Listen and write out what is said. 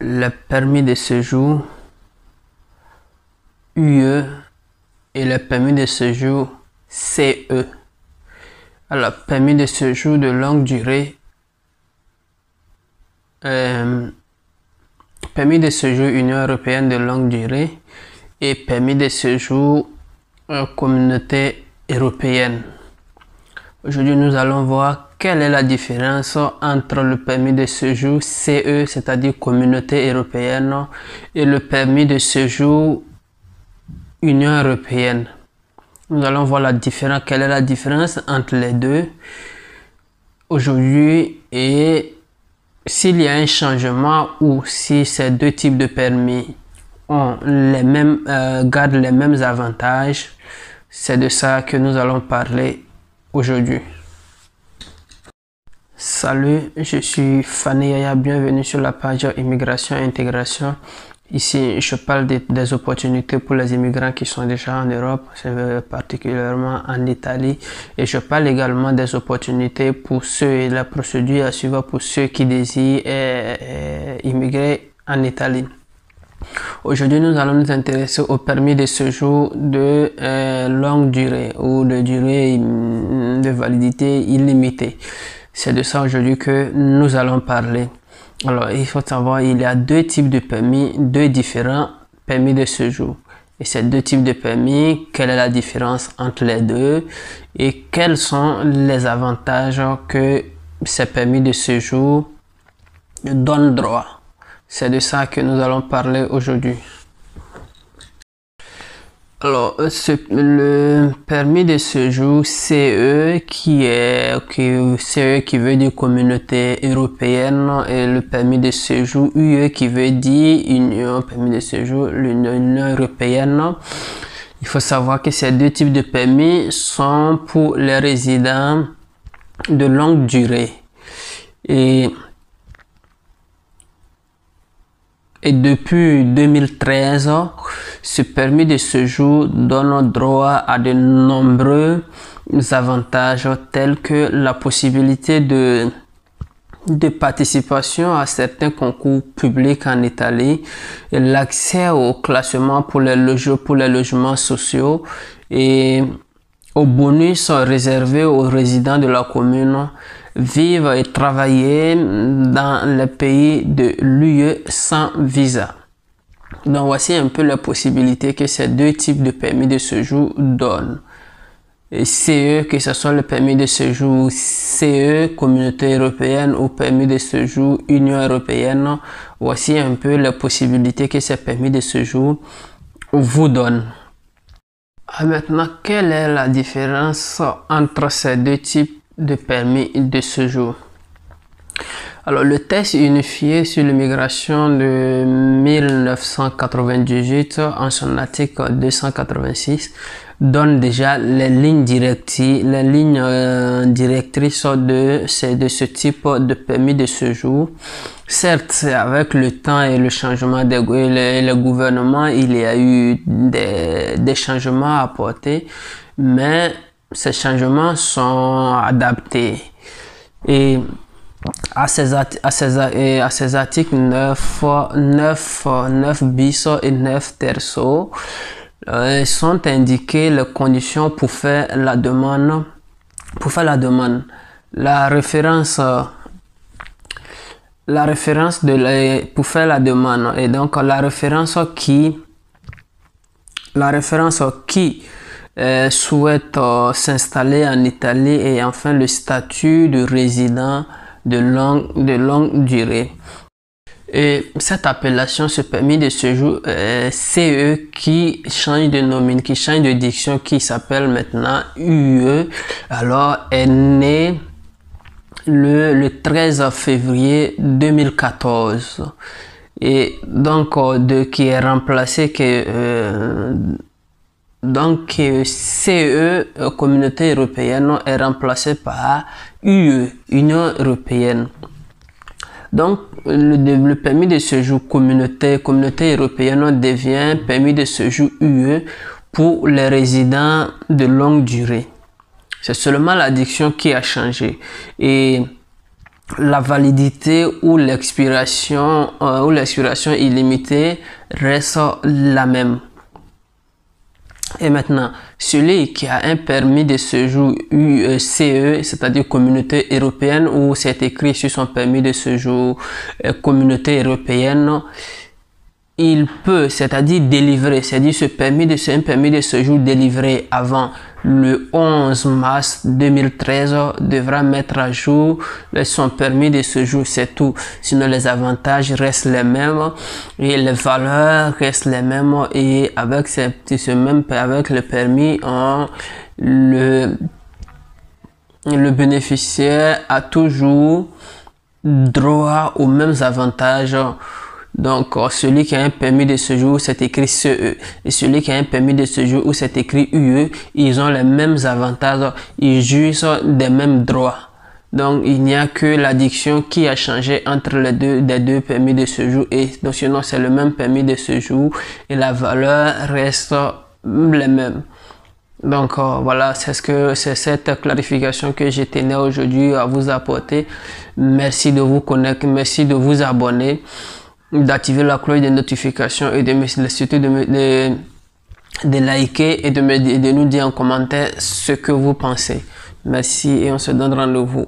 le permis de séjour UE et le permis de séjour CE. Alors, permis de séjour de longue durée, permis de séjour Union européenne de longue durée et permis de séjour communauté européenne. Aujourd'hui, nous allons voir quelle est la différence entre le permis de séjour CE, c'est-à-dire Communauté européenne, et le permis de séjour Union européenne. Nous allons voir la différence, quelle est la différence entre les deux aujourd'hui et s'il y a un changement ou si ces deux types de permis ont les mêmes, gardent les mêmes avantages. C'est de ça que nous allons parler aujourd'hui. Salut, je suis Fanny Yaya, bienvenue sur la page Immigration et Intégration. Ici, je parle des opportunités pour les immigrants qui sont déjà en Europe, particulièrement en Italie. Et je parle également des opportunités pour ceux et la procédure à suivre pour ceux qui désirent immigrer en Italie. Aujourd'hui, nous allons nous intéresser au permis de séjour de longue durée ou de durée de validité illimitée. C'est de ça aujourd'hui que nous allons parler. Alors, il faut savoir, il y a deux types de permis, deux différents permis de séjour. Et ces deux types de permis, quelle est la différence entre les deux et quels sont les avantages que ces permis de séjour donnent droit. C'est de ça que nous allons parler aujourd'hui. Alors, le permis de séjour CE CE qui veut dire Communauté européenne et le permis de séjour UE qui veut dire permis de séjour l'Union européenne. Il faut savoir que ces deux types de permis sont pour les résidents de longue durée. Et depuis 2013, ce permis de séjour donne droit à de nombreux avantages tels que la possibilité de participation à certains concours publics en Italie, l'accès au classement pour les logements sociaux et aux bonus réservés aux résidents de la commune, vivre et travailler dans les pays de l'UE sans visa. Donc voici un peu les possibilités que ces deux types de permis de séjour donnent. Et CE, que ce soit le permis de séjour CE, Communauté européenne, ou permis de séjour Union européenne, voici un peu les possibilités que ces permis de séjour vous donnent. Maintenant, quelle est la différence entre ces deux types de permis de séjour? Alors, le texte unifié sur l'immigration de 1998, en son article 286, donne déjà les lignes directrices de ce type de permis de séjour. Certes, avec le temps et le changement le gouvernement, il y a eu des changements à apporter, mais ces changements sont adaptés. Et à ces articles 9 bis et 9 terceau, sont indiquées les conditions pour faire la demande. La référence pour faire la demande et donc la référence qui souhaite s'installer en Italie et enfin le statut de résident de longue durée. Et cette appellation, ce permis de séjour CE qui change de diction, qui s'appelle maintenant UE, alors est né le 13 février 2014 et donc qui est remplacé CE, Communauté européenne, est remplacé par UE, Union européenne. Donc, le permis de séjour communauté européenne devient permis de séjour UE pour les résidents de longue durée. C'est seulement l'addiction qui a changé. Et la validité ou l'expiration illimitée reste la même. Et maintenant, celui qui a un permis de séjour CE, c'est-à-dire Communauté européenne, où c'est écrit sur son permis de séjour Communauté européenne, il peut, c'est-à-dire délivrer, c'est-à-dire un permis de séjour délivré avant le 11 mars 2013 devra mettre à jour son permis de séjour, c'est tout. Sinon, les avantages restent les mêmes et les valeurs restent les mêmes, et avec avec le permis, le bénéficiaire a toujours droit aux mêmes avantages. Donc, celui qui a un permis de séjour, c'est écrit CE. Et celui qui a un permis de séjour où c'est écrit UE, ils ont les mêmes avantages. Ils jouissent des mêmes droits. Donc, il n'y a que l'addiction qui a changé entre des deux permis de séjour. Et donc, sinon, c'est le même permis de séjour et la valeur reste les mêmes. Donc voilà, c'est cette clarification que je tenais aujourd'hui à vous apporter. Merci de vous connecter, merci de vous abonner, d'activer la cloche de notification et surtout de liker et de nous dire en commentaire ce que vous pensez. Merci et on se donne rendez-vous